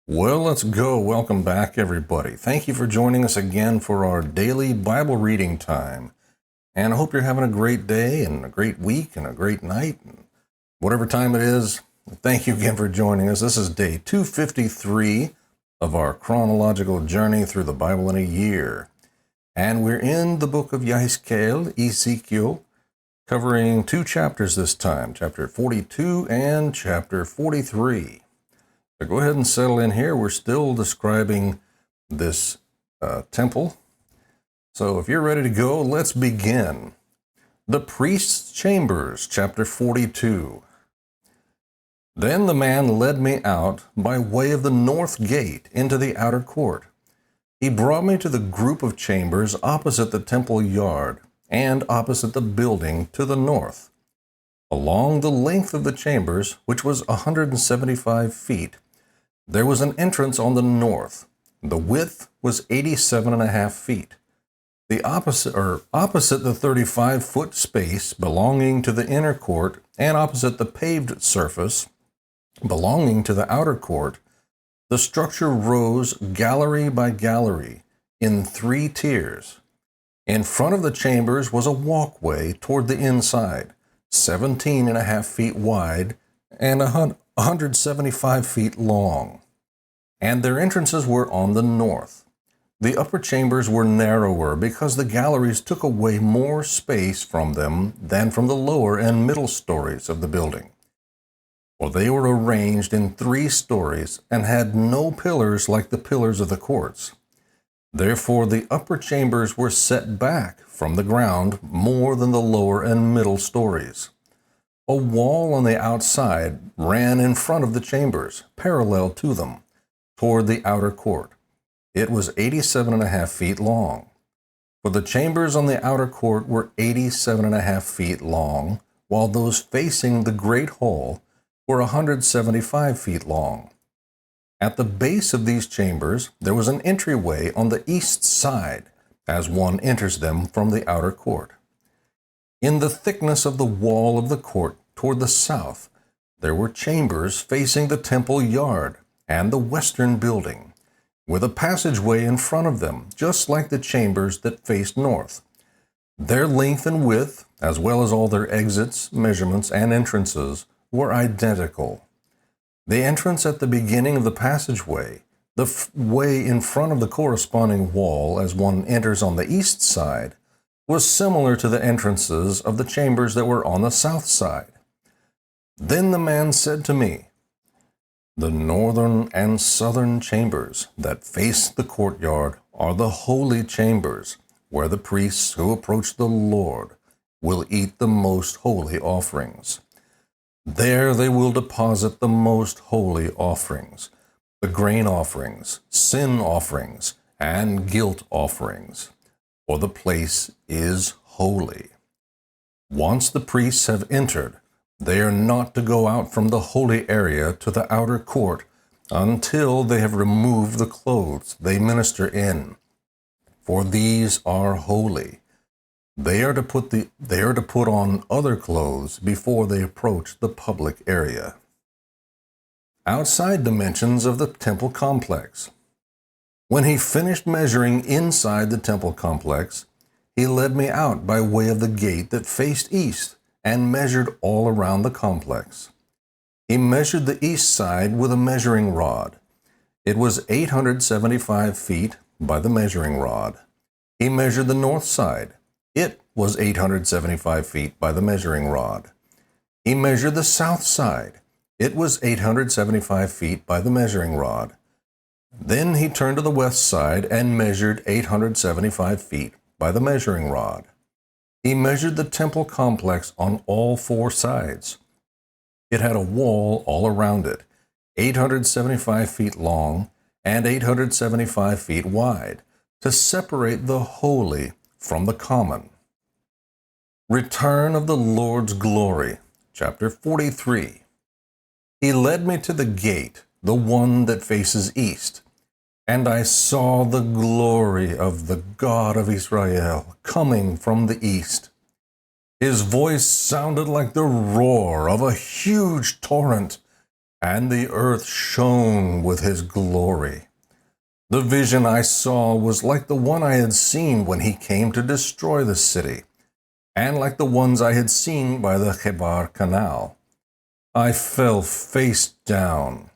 Well, let's go. Welcome back, everybody. Thank you for joining us again for our daily Bible reading time. And I hope you're having a great day and a great week and a great night. And whatever time it is, thank you again for joining us. This is day 253 of our chronological journey through the Bible in a year. And we're in the book of Ezekiel, covering two chapters this time, chapter 42 and chapter 43. So go ahead and settle in here. We're still describing this temple. So if you're ready to go, let's begin. The priest's chambers, chapter 42. Then the man led me out by way of the north gate into the outer court. He brought me to the group of chambers opposite the temple yard and opposite the building to the north. Along the length of the chambers, which was 175 feet, there was an entrance on the north. The width was 87.5 feet. The opposite the 35-foot space belonging to the inner court and opposite the paved surface belonging to the outer court, the structure rose gallery by gallery in 3 tiers. In front of the chambers was a walkway toward the inside, 17.5 feet wide and 175 feet long, and their entrances were on the north. The upper chambers were narrower because the galleries took away more space from them than from the lower and middle stories of the building, for they were arranged in 3 stories and had no pillars like the pillars of the courts. Therefore the upper chambers were set back from the ground more than the lower and middle stories. A wall on the outside ran in front of the chambers, parallel to them, toward the outer court. It was 87.5 feet long. For the chambers on the outer court were 87.5 feet long, while those facing the great hall were 175 feet long. At the base of these chambers there was an entryway on the east side, as one enters them from the outer court. In the thickness of the wall of the court toward the south, there were chambers facing the temple yard and the western building, with a passageway in front of them, just like the chambers that faced north. Their length and width, as well as all their exits, measurements, and entrances, were identical. The entrance at the beginning of the passageway, the way in front of the corresponding wall as one enters on the east side, was similar to the entrances of the chambers that were on the south side. Then the man said to me, "The northern and southern chambers that face the courtyard are the holy chambers, where the priests who approach the Lord will eat the most holy offerings. There they will deposit the most holy offerings, the grain offerings, sin offerings, and guilt offerings, for the place is holy. Once the priests have entered, they are not to go out from the holy area to the outer court until they have removed the clothes they minister in, for these are holy. They are to put on other clothes before they approach the public area." Outside dimensions of the temple complex. When he finished measuring inside the temple complex, he led me out by way of the gate that faced east and measured all around the complex. He measured the east side with a measuring rod. It was 875 feet by the measuring rod. He measured the north side. It was 875 feet by the measuring rod. He measured the south side. It was 875 feet by the measuring rod. Then he turned to the west side and measured 875 feet by the measuring rod. He measured the temple complex on all 4 sides. It had a wall all around it, 875 feet long and 875 feet wide, to separate the holy from the common. Return of the Lord's glory, chapter 43. He led me to the gate, the one that faces east, and I saw the glory of the God of Israel coming from the east. His voice sounded like the roar of a huge torrent, and the earth shone with his glory. The vision I saw was like the one I had seen when he came to destroy the city, and like the ones I had seen by the Chebar Canal. I fell face down.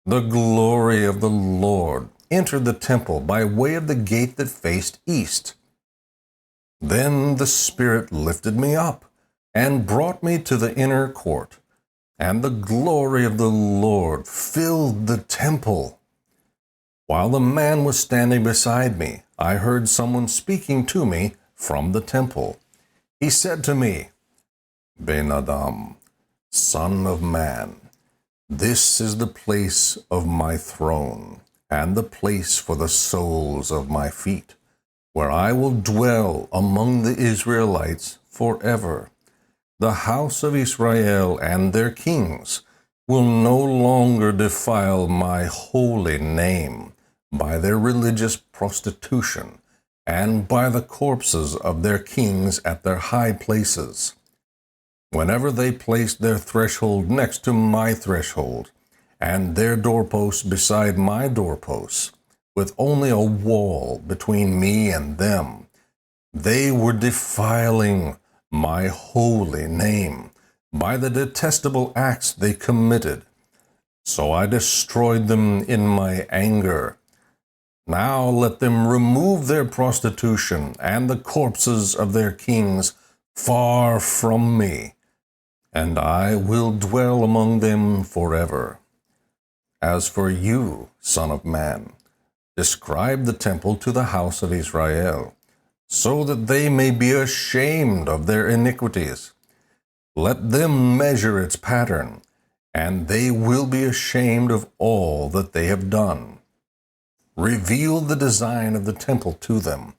The glory of the Lord entered the temple by way of the gate that faced east. Then the Spirit lifted me up and brought me to the inner court, and the glory of the Lord filled the temple. While the man was standing beside me, I heard someone speaking to me from the temple. He said to me, Ben Adam, Son of man, this is the place of my throne, and the place for the soles of my feet, where I will dwell among the Israelites forever. The house of Israel and their kings will no longer defile my holy name by their religious prostitution and by the corpses of their kings at their high places. Whenever they placed their threshold next to my threshold, and their doorposts beside my doorposts, with only a wall between me and them, they were defiling my holy name by the detestable acts they committed. So I destroyed them in my anger. Now let them remove their prostitution and the corpses of their kings far from me, and I will dwell among them forever. As for you, Son of man, describe the temple to the house of Israel, so that they may be ashamed of their iniquities. Let them measure its pattern, and they will be ashamed of all that they have done. Reveal the design of the temple to them,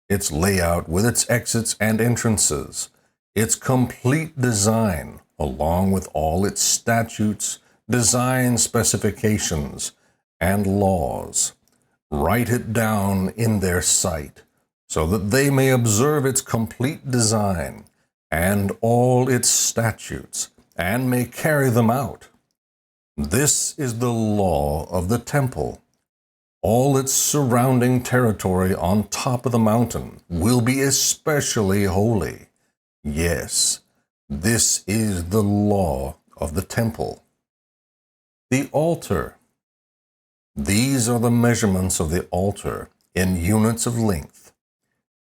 its layout with its exits and entrances, its complete design, along with all its statutes, design specifications, and laws. Write it down in their sight, so that they may observe its complete design and all its statutes, and may carry them out. This is the law of the temple. All its surrounding territory on top of the mountain will be especially holy. Yes, this is the law of the temple. The altar. These are the measurements of the altar in units of length,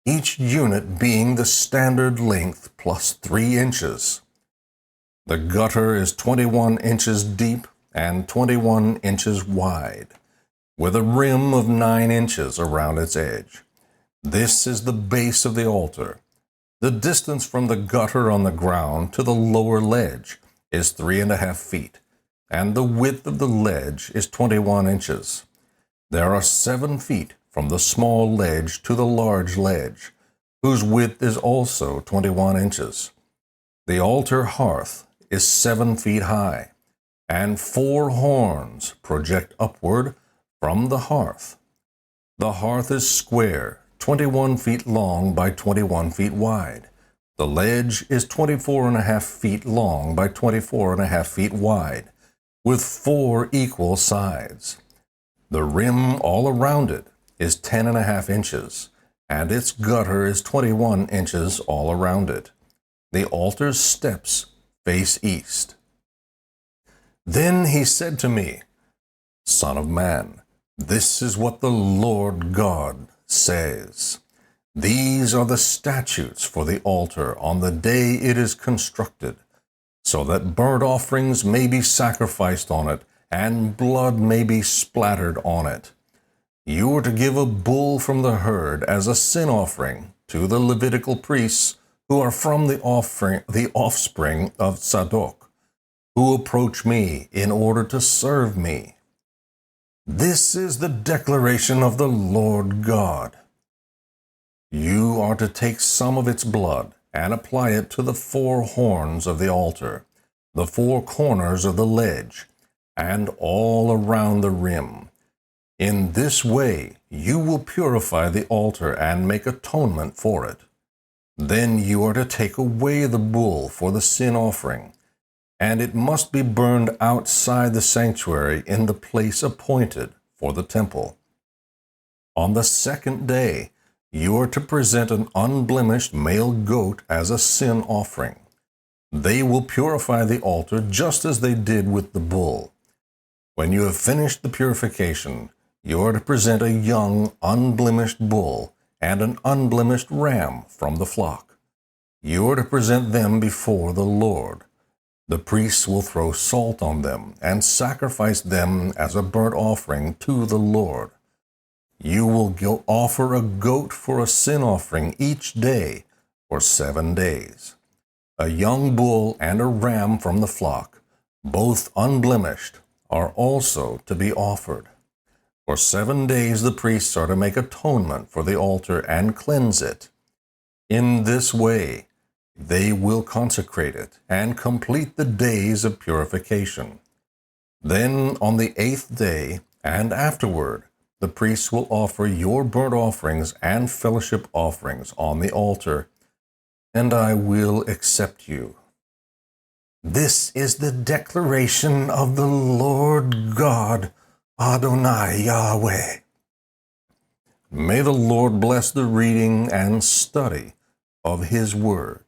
each unit being the standard length plus 3 inches. The gutter is 21 inches deep and 21 inches wide, with a rim of 9 inches around its edge. This is the base of the altar. The distance from the gutter on the ground to the lower ledge is 3.5 feet, and the width of the ledge is 21 inches. There are 7 feet from the small ledge to the large ledge, whose width is also 21 inches. The altar hearth is 7 feet high, and 4 horns project upward from the hearth. The hearth is square, 21 feet long by 21 feet wide. The ledge is 24.5 feet long by 24.5 feet wide, with 4 equal sides. The rim all around it is 10.5 inches, and its gutter is 21 inches all around it. The altar's steps face east. Then he said to me, Son of man, this is what the Lord God says. These are the statutes for the altar on the day it is constructed, so that burnt offerings may be sacrificed on it, and blood may be splattered on it. You are to give a bull from the herd as a sin offering to the Levitical priests who are from the offspring of Zadok, who approach me in order to serve me. This is the declaration of the Lord God. You are to take some of its blood and apply it to the 4 horns of the altar, the 4 corners of the ledge, and all around the rim. In this way you will purify the altar and make atonement for it. Then you are to take away the bull for the sin offering, and it must be burned outside the sanctuary in the place appointed for the temple. On the second day, you are to present an unblemished male goat as a sin offering. They will purify the altar just as they did with the bull. When you have finished the purification, you are to present a young, unblemished bull and an unblemished ram from the flock. You are to present them before the Lord. The priests will throw salt on them and sacrifice them as a burnt offering to the Lord. You will offer a goat for a sin offering each day for 7 days. A young bull and a ram from the flock, both unblemished, are also to be offered. For 7 days the priests are to make atonement for the altar and cleanse it. In this way, they will consecrate it and complete the days of purification. Then on the 8th day and afterward, the priests will offer your burnt offerings and fellowship offerings on the altar, and I will accept you. This is the declaration of the Lord God, Adonai Yahweh. May the Lord bless the reading and study of His Word.